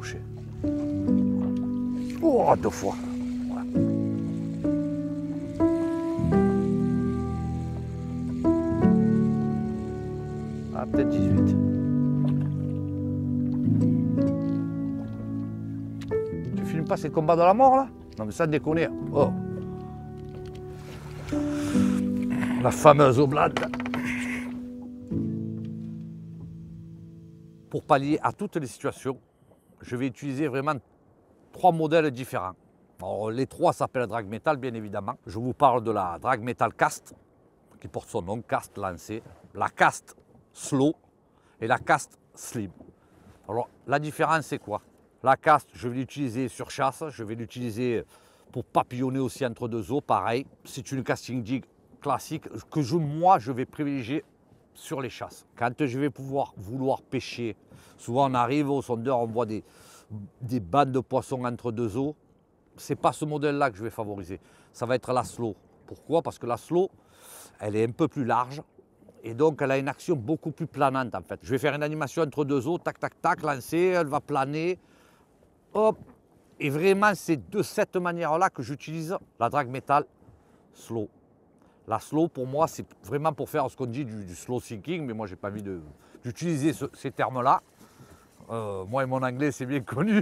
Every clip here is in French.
décrocher. Oh, 2 fois. Ah, peut-être 18. Tu filmes pas ces combats de la mort là? Non mais ça déconne. Oh. La fameuse oblate. Pour pallier à toutes les situations, je vais utiliser vraiment 3 modèles différents. Alors, les 3 s'appellent drag metal, bien évidemment. Je vous parle de la drag metal cast, qui porte son nom, cast lancé, la cast slow et la cast slim. Alors, la différence, c'est quoi? La cast, je vais l'utiliser sur chasse, je vais l'utiliser pour papillonner aussi entre 2 eaux, pareil. C'est une casting jig classique que moi, je vais privilégier sur les chasses. Quand je vais vouloir pêcher, souvent on arrive au sondeur, on voit des bandes de poissons entre 2 eaux. Ce n'est pas ce modèle-là que je vais favoriser. Ça va être la slow. Pourquoi? Parce que la slow, elle est un peu plus large et donc elle a une action beaucoup plus planante en fait. Je vais faire une animation entre 2 eaux, tac, tac, tac, lancer, elle va planer, hop. Et vraiment, c'est de cette manière-là que j'utilise la drag metal slow. La slow, pour moi, c'est vraiment pour faire ce qu'on dit du slow sinking, mais moi, je n'ai pas envie d'utiliser ces termes-là. Moi et mon anglais, c'est bien connu.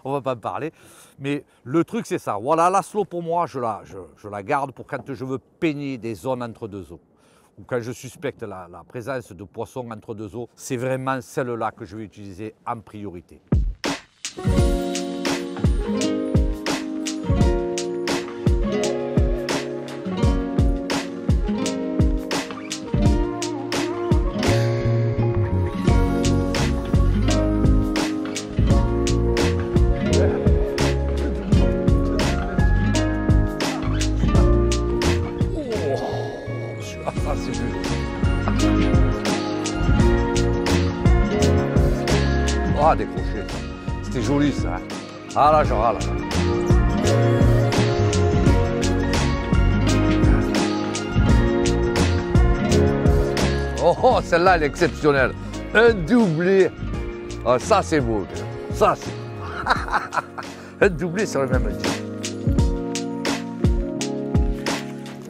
On ne va pas en parler. Mais le truc, c'est ça. Voilà, la slow, pour moi, je la garde pour quand je veux peigner des zones entre 2 eaux. Ou quand je suspecte la présence de poissons entre 2 eaux. C'est vraiment celle-là que je vais utiliser en priorité. Ah, décroché. C'était joli ça. Ah là, je râle. Oh, celle-là, elle est exceptionnelle. Un doublé. Ah, ça, c'est beau. Ça, c'est... Un doublé sur le même type.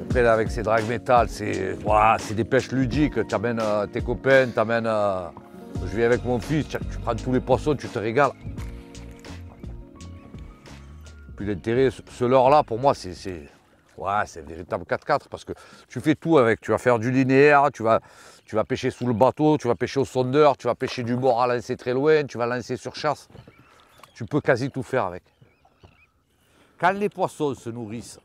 Après, là, avec ces drag metal, c'est des pêches ludiques. Tu amènes tes copains, tu amènes... Je vais avec mon fils, tu prends tous les poissons, tu te régales. Puis l'intérêt, ce leurre-là, pour moi, c'est un véritable 4x4 parce que tu fais tout avec. Tu vas faire du linéaire, tu vas pêcher sous le bateau, tu vas pêcher au sondeur, tu vas pêcher du bord à lancer très loin, tu vas lancer sur chasse. Tu peux quasi tout faire avec. Quand les poissons se nourrissent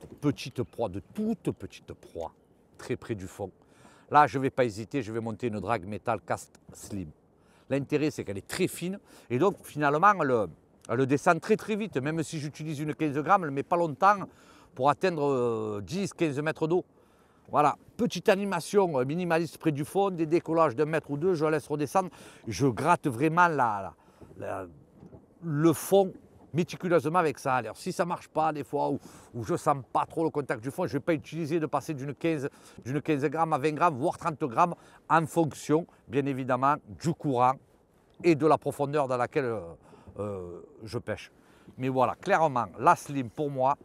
de petites proies, de toutes petites proies, très près du fond, là, je ne vais pas hésiter, je vais monter une drag metal cast slim. L'intérêt, c'est qu'elle est très fine et donc finalement, elle descend très très vite. Même si j'utilise une 15 grammes, elle ne met pas longtemps pour atteindre 10-15 mètres d'eau. Voilà, petite animation minimaliste près du fond, des décollages d'1 mètre ou 2, je la laisse redescendre. Je gratte vraiment le fond méticuleusement avec ça. Alors si ça ne marche pas des fois où je ne sens pas trop le contact du fond, je ne vais pas utiliser de passer d'une 15 grammes à 20 grammes, voire 30 grammes en fonction, bien évidemment, du courant et de la profondeur dans laquelle je pêche. Mais voilà, clairement, la slim pour moi,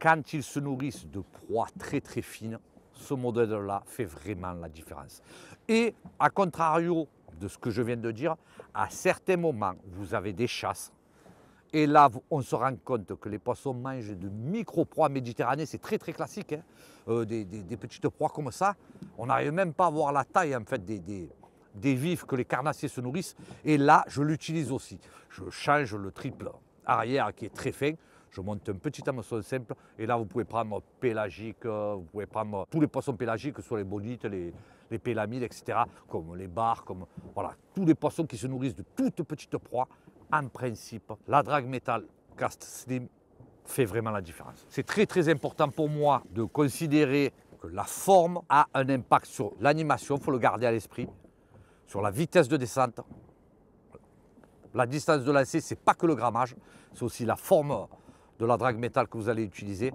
quand ils se nourrissent de proies très très fines, ce modèle-là fait vraiment la différence. Et à contrario de ce que je viens de dire, à certains moments, vous avez des chasses. Et là, on se rend compte que les poissons mangent de micro-proies méditerranéennes, c'est très très classique, hein. Des petites proies comme ça. On n'arrive même pas à voir la taille en fait des vifs que les carnassiers se nourrissent. Et là, je l'utilise aussi. Je change le triple arrière qui est très fin. Je monte un petit hameçon simple. Et là, vous pouvez prendre pélagique, vous pouvez prendre tous les poissons pélagiques, que ce soit les bonites, les pélamides, etc. Comme les bars, comme voilà, tous les poissons qui se nourrissent de toutes petites proies. En principe, la drag metal cast slim fait vraiment la différence. C'est très très important pour moi de considérer que la forme a un impact sur l'animation, il faut le garder à l'esprit, sur la vitesse de descente. La distance de lancer, ce n'est pas que le grammage, c'est aussi la forme de la drag metal que vous allez utiliser.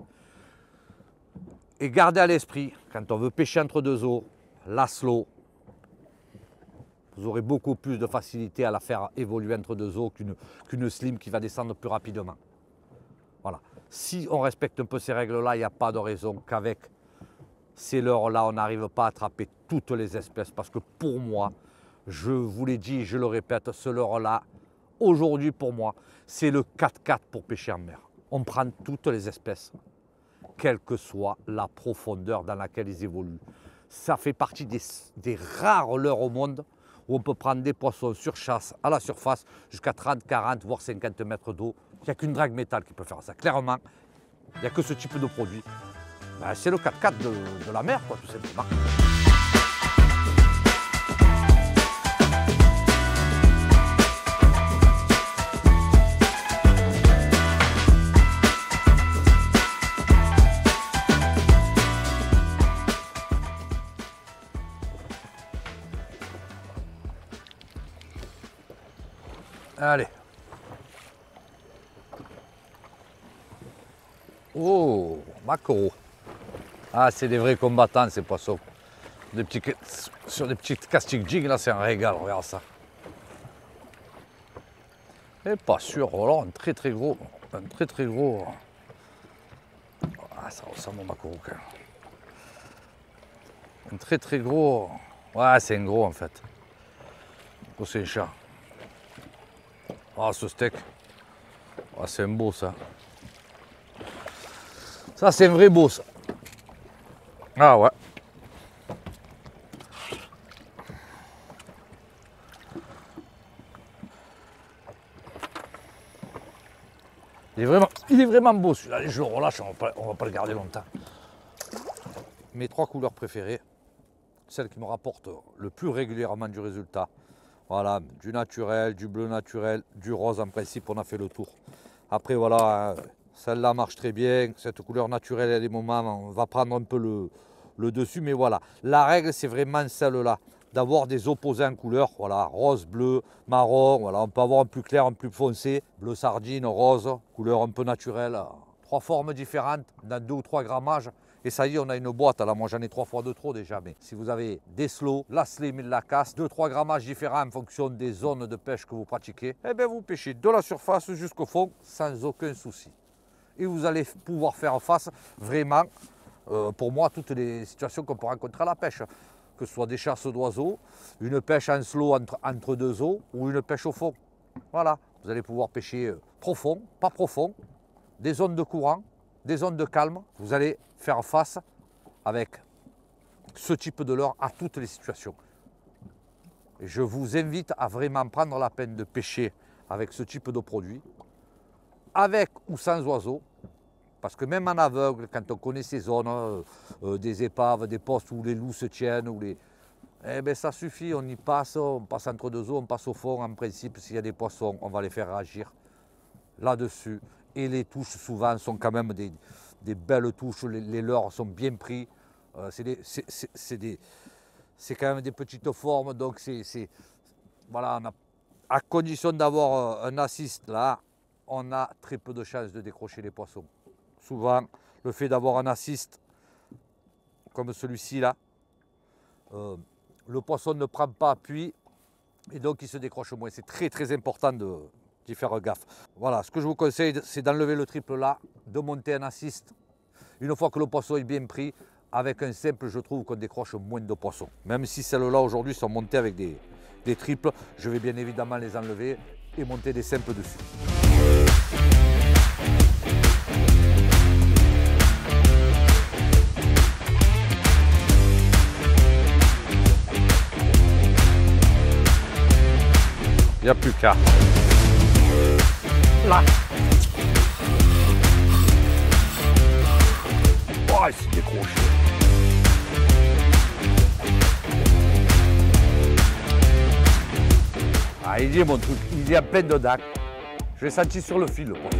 Et gardez à l'esprit, quand on veut pêcher entre 2 eaux, la slow, Vous aurez beaucoup plus de facilité à la faire évoluer entre deux eaux qu'une slim qui va descendre plus rapidement. Voilà. Si on respecte un peu ces règles-là, il n'y a pas de raison qu'avec ces leurres-là, on n'arrive pas à attraper toutes les espèces. Parce que pour moi, je vous l'ai dit, je le répète, ce leurre-là, aujourd'hui pour moi, c'est le 4-4 pour pêcher en mer. On prend toutes les espèces, quelle que soit la profondeur dans laquelle ils évoluent. Ça fait partie des rares leurres au monde où on peut prendre des poissons sur chasse à la surface jusqu'à 30, 40, voire 50 mètres d'eau. Il n'y a qu'une drague métal qui peut faire ça. Clairement, il n'y a que ce type de produit. Ben, c'est le 4x4 de la mer, quoi, tout simplement. Allez. Oh, maquereau. Ah, c'est des vrais combattants, ces poissons. Sur des petites castiques jig, là, c'est un régal, regarde ça. Et pas sûr, alors un très très gros. Un très très gros. Ah, ça ressemble au maquereau quand même. Un très très gros. Ouais, c'est un gros en fait. Oh, c'est un chat. Ah, ce steak. Ah, c'est un beau ça. Ça, c'est un vrai beau ça. Ah ouais. Il est vraiment beau celui-là. Je le relâche, on va pas le garder longtemps. Mes 3 couleurs préférées, celles qui me rapportent le plus régulièrement du résultat. Voilà, du naturel, du bleu naturel, du rose, en principe, on a fait le tour. Après, voilà, celle-là marche très bien. Cette couleur naturelle, à des moments, on va prendre un peu le dessus. Mais voilà, la règle, c'est vraiment celle-là, d'avoir des opposés en couleur. Voilà, rose, bleu, marron. Voilà, on peut avoir un plus clair, un plus foncé. Bleu sardine, rose, couleur un peu naturelle. 3 formes différentes dans 2 ou 3 grammages. Et ça y est, on a une boîte. Alors moi, j'en ai 3 fois de trop déjà. Mais si vous avez des slows, la slim et la casse, 2-3 grammages différents en fonction des zones de pêche que vous pratiquez, eh bien vous pêchez de la surface jusqu'au fond sans aucun souci. Et vous allez pouvoir faire face vraiment, pour moi, à toutes les situations qu'on peut rencontrer à la pêche. Que ce soit des chasses d'oiseaux, une pêche en slow entre 2 eaux ou une pêche au fond. Voilà, vous allez pouvoir pêcher profond, pas profond, des zones de courant, des zones de calme. Vous allez faire face avec ce type de leurre à toutes les situations. Et je vous invite à vraiment prendre la peine de pêcher avec ce type de produit, avec ou sans oiseaux, parce que même en aveugle, quand on connaît ces zones, des épaves, des postes où les loups se tiennent, eh bien ça suffit, on y passe, on passe entre 2 eaux, on passe au fond. En principe, s'il y a des poissons, on va les faire réagir là-dessus. Et les touches, souvent, sont quand même des belles touches. Les leurres sont bien pris. C'est quand même des petites formes. Donc, voilà, à condition d'avoir un assist là, on a très peu de chances de décrocher les poissons. Souvent, le fait d'avoir un assist comme celui-ci là, le poisson ne prend pas appui et donc il se décroche moins. C'est très très important d'y faire gaffe. Voilà, ce que je vous conseille, c'est d'enlever le triple là, de monter un assist. Une fois que le poisson est bien pris, avec un simple, je trouve qu'on décroche moins de poissons. Même si celles-là aujourd'hui sont montées avec des triples, je vais bien évidemment les enlever et monter des simples dessus. Il n'y a plus qu'à. Là. Oh, il s'est décroché. Ah, il y est mon truc. Il y a plein de dacs. Je l'ai senti sur le fil, le poisson.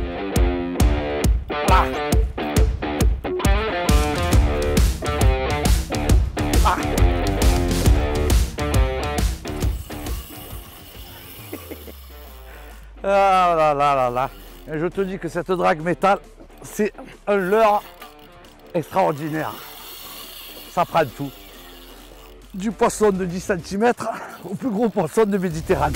Là. Ah. Ah là là là là. Et je te dis que cette drague métal, c'est un leurre extraordinaire. Ça prend tout. du poisson de 10 cm au plus gros poisson de Méditerranée.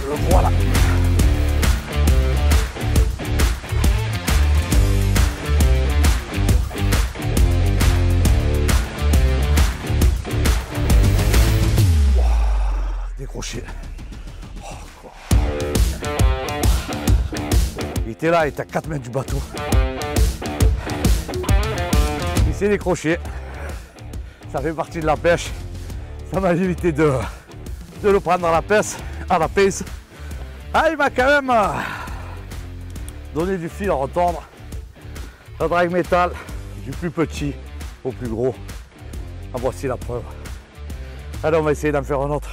Le voilà. Décroché. Il était là, il était à 4 mètres du bateau. Il s'est décroché. Ça fait partie de la pêche. Ça m'a évité de le prendre à la pince. Ah, il m'a quand même donné du fil à retordre. La drague métal, du plus petit au plus gros. Ah, voici la preuve. Allez, on va essayer d'en faire un autre.